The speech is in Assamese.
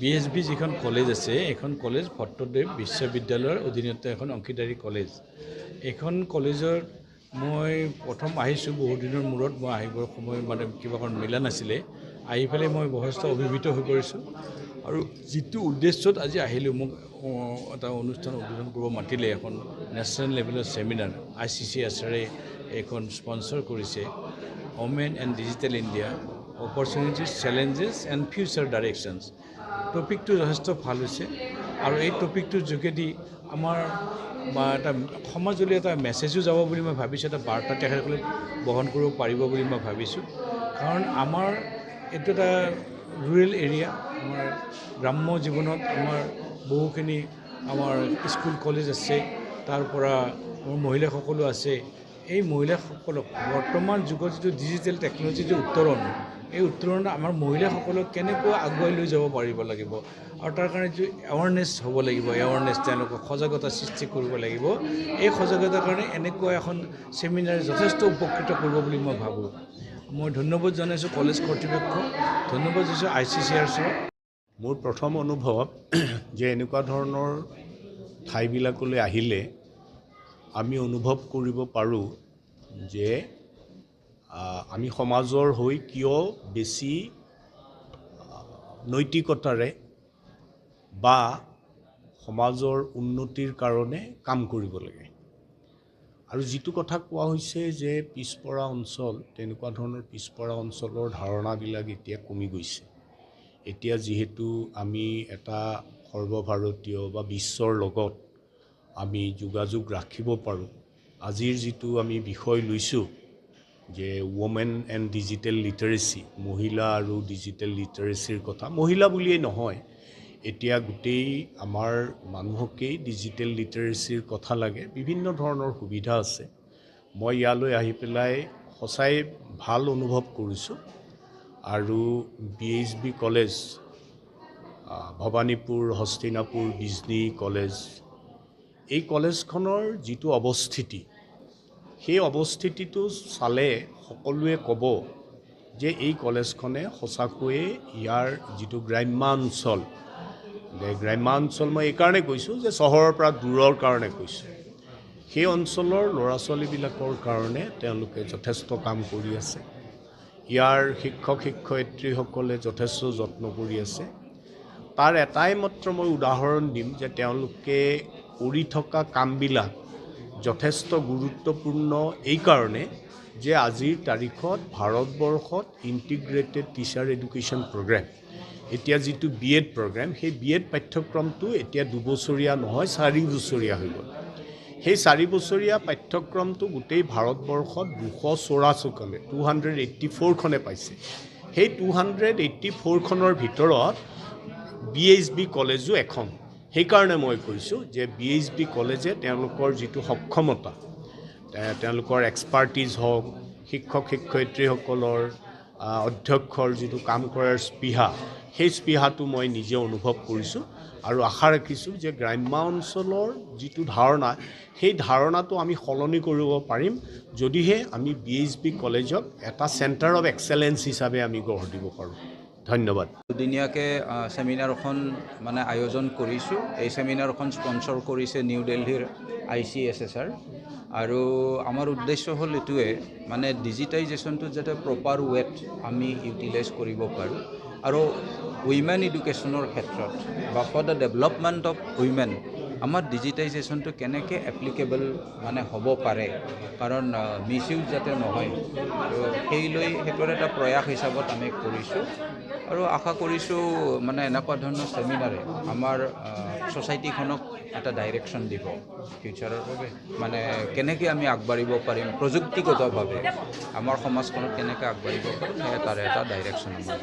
BSB যিখন কলেজ আছে এখন কলেজ ভট্টদেৱ বিশ্ববিদ্যালয়ৰ অধীনত এখন অংশীদাৰী কলেজ। এখন কলেজৰ মই প্ৰথম আহিছোঁ বহু দিনৰ মূৰত মই আহিবৰ সময় মানে কিবা কাৰণ মিলা নাছিলে আহি পেলাই মই যথেষ্ট অভিভূত হৈ পৰিছোঁ আৰু যিটো উদ্দেশ্যত আজি আহিলোঁ মোক এটা অনুষ্ঠান উদ্বোধন কৰিব মাতিলে এখন নেশ্যনেল লেভেলৰ ছেমিনাৰ ICCSR এখন স্পন্সৰ কৰিছে women and digital India opportunities challenges and future directions. টপিকটো যথেষ্ট ভাল হৈছে আৰু এই টপিকটোৰ যোগেদি আমাৰ এটা সমাজলৈ এটা মেছেজো যাব বুলি মই ভাবিছোঁ, এটা বাৰ্তা তেখেতসকলে বহন কৰিব পাৰিব বুলি মই ভাবিছোঁ। কাৰণ আমাৰ এইটো এটা ৰুৰেল এৰিয়া, আমাৰ গ্ৰাম্য জীৱনত আমাৰ বহুখিনি আমাৰ স্কুল কলেজ আছে, তাৰ পৰা আমাৰ মহিলাসকলো আছে। এই মহিলাসকলক বৰ্তমান যুগৰ যিটো ডিজিটেল টেকন'লজিৰ যে উত্তৰণ, এই উত্তৰণত আমাৰ মহিলাসকলক কেনেকৈ আগুৱাই লৈ যাব পাৰিব লাগিব আৰু তাৰ কাৰণে যিটো এৱাৰনেছ হ'ব লাগিব, তেওঁলোকক সজাগতা সৃষ্টি কৰিব লাগিব। এই সজাগতাৰ কাৰণে এনেকুৱা এখন ছেমিনাৰ যথেষ্ট উপকৃত কৰিব বুলি মই ভাবোঁ। মই ধন্যবাদ জনাইছোঁ কলেজ কৰ্তৃপক্ষক, ধন্যবাদ জনাইছোঁ ICCSR। মোৰ প্ৰথম অনুভৱ যে এনেকুৱা ধৰণৰ ঠাইবিলাকলৈ আহিলে আমি অনুভৱ কৰিব পাৰোঁ যে আমি সমাজৰ হৈ কিয় বেছি নৈতিকতাৰে বা সমাজৰ উন্নতিৰ কাৰণে কাম কৰিব লাগে। আৰু যিটো কথা কোৱা হৈছে যে পিছপৰা অঞ্চল, তেনেকুৱা ধৰণৰ পিছপৰা অঞ্চলৰ ধাৰণাবিলাক এতিয়া কমি গৈছে। এতিয়া যিহেতু আমি এটা সৰ্বভাৰতীয় বা বিশ্বৰ লগত আমি যোগাযোগ ৰাখিব পাৰোঁ, আজিৰ যিটো আমি বিষয় লৈছোঁ যে ওমেন এণ্ড ডিজিটেল লিটাৰেচি, মহিলা আৰু ডিজিটেল লিটাৰেচিৰ কথা, মহিলা বুলিয়েই নহয়, এতিয়া গোটেই আমাৰ মানুহকেই ডিজিটেল লিটাৰেচিৰ কথা লাগে। বিভিন্ন ধৰণৰ সুবিধা আছে। মই ইয়ালৈ আহি পেলাই সঁচাই ভাল অনুভৱ কৰিছোঁ। আৰু BSB college, Bhawanipur Hastinapur Bijni college, এই কলেজখনৰ যিটো অৱস্থিতি, সেই অৱস্থিতিটো চালে সকলোৱে ক'ব যে এই কলেজখনে সঁচাকৈয়ে ইয়াৰ যিটো গ্ৰাম্যাঞ্চল, মই এইকাৰণে কৈছোঁ যে চহৰৰ পৰা দূৰৰ কাৰণে কৈছোঁ, সেই অঞ্চলৰ ল'ৰা ছোৱালীবিলাকৰ কাৰণে তেওঁলোকে যথেষ্ট কাম কৰি আছে। ইয়াৰ শিক্ষক শিক্ষয়িত্ৰীসকলে যথেষ্ট যত্ন কৰি আছে। তাৰ এটাই মাত্ৰ মই উদাহৰণ দিম যে তেওঁলোকে কৰি থকা কামবিলাক যথেষ্ট গুৰুত্বপূৰ্ণ এইকাৰণে যে আজিৰ তাৰিখত ভাৰতবৰ্ষত ইণ্টিগ্ৰেটেড টিচাৰ এডুকেশ্যন প্ৰগ্ৰেম, এতিয়া যিটো BEd প্ৰগ্ৰেম, সেই BEd পাঠ্যক্ৰমটো এতিয়া 2 বছৰীয়া নহয় 4 বছৰীয়া হৈ গ'ল। সেই 4 বছৰীয়া পাঠ্যক্ৰমটো গোটেই ভাৰতবৰ্ষত 284খনে পাইছে। সেই 284খনৰ ভিতৰত BSB কলেজো এখন। সেইকাৰণে মই কৈছোঁ যে BSB কলেজে তেওঁলোকৰ যিটো সক্ষমতা, তেওঁলোকৰ এক্সপাৰ্টিজ হওক, শিক্ষক শিক্ষয়িত্ৰীসকলৰ অধ্যক্ষৰ যিটো কাম কৰাৰ স্পৃহা, সেই স্পৃহাটো মই নিজে অনুভৱ কৰিছোঁ আৰু আশা ৰাখিছোঁ যে গ্ৰাম্য অঞ্চলৰ যিটো ধাৰণা, সেই ধাৰণাটো আমি সলনি কৰিব পাৰিম যদিহে আমি BHB কলেজক এটা চেণ্টাৰ অফ এক্সেলেঞ্চ হিচাপে আমি গঢ় দিব পাৰোঁ। ধন্যবাদ। দুদিনীয়াকৈ ছেমিনাৰখন মানে আয়োজন কৰিছোঁ। এই ছেমিনাৰখন স্পন্সৰ কৰিছে নিউ দিল্লীৰ ICSSR আৰু আমাৰ উদ্দেশ্য হ'ল এইটোৱে, মানে ডিজিটাইজেশ্যনটো যাতে প্ৰপাৰ ৱেত আমি ইউটিলাইজ কৰিব পাৰোঁ আৰু উইমেন এডুকেশ্যনৰ ক্ষেত্ৰত বা for the development of women আমাৰ ডিজিটাইজেশ্যনটো কেনেকৈ এপ্লিকেবল মানে হ'ব পাৰে, কাৰণ মিছ ইউজ যাতে নহয়। তো সেইটোৰ এটা প্ৰয়াস হিচাপত আমি কৰিছোঁ আৰু আশা কৰিছোঁ মানে এনেকুৱা ধৰণৰ ছেমিনাৰে আমাৰ ছ'চাইটিখনক এটা ডাইৰেকশ্যন দিব ফিউচাৰৰ বাবে, মানে কেনেকৈ আমি আগবাঢ়িব পাৰিম প্ৰযুক্তিগতভাৱে, আমাৰ সমাজখনত কেনেকৈ আগবাঢ়িব পাৰিম, সেয়া তাৰে এটা ডাইৰেকশ্যন আমাৰ।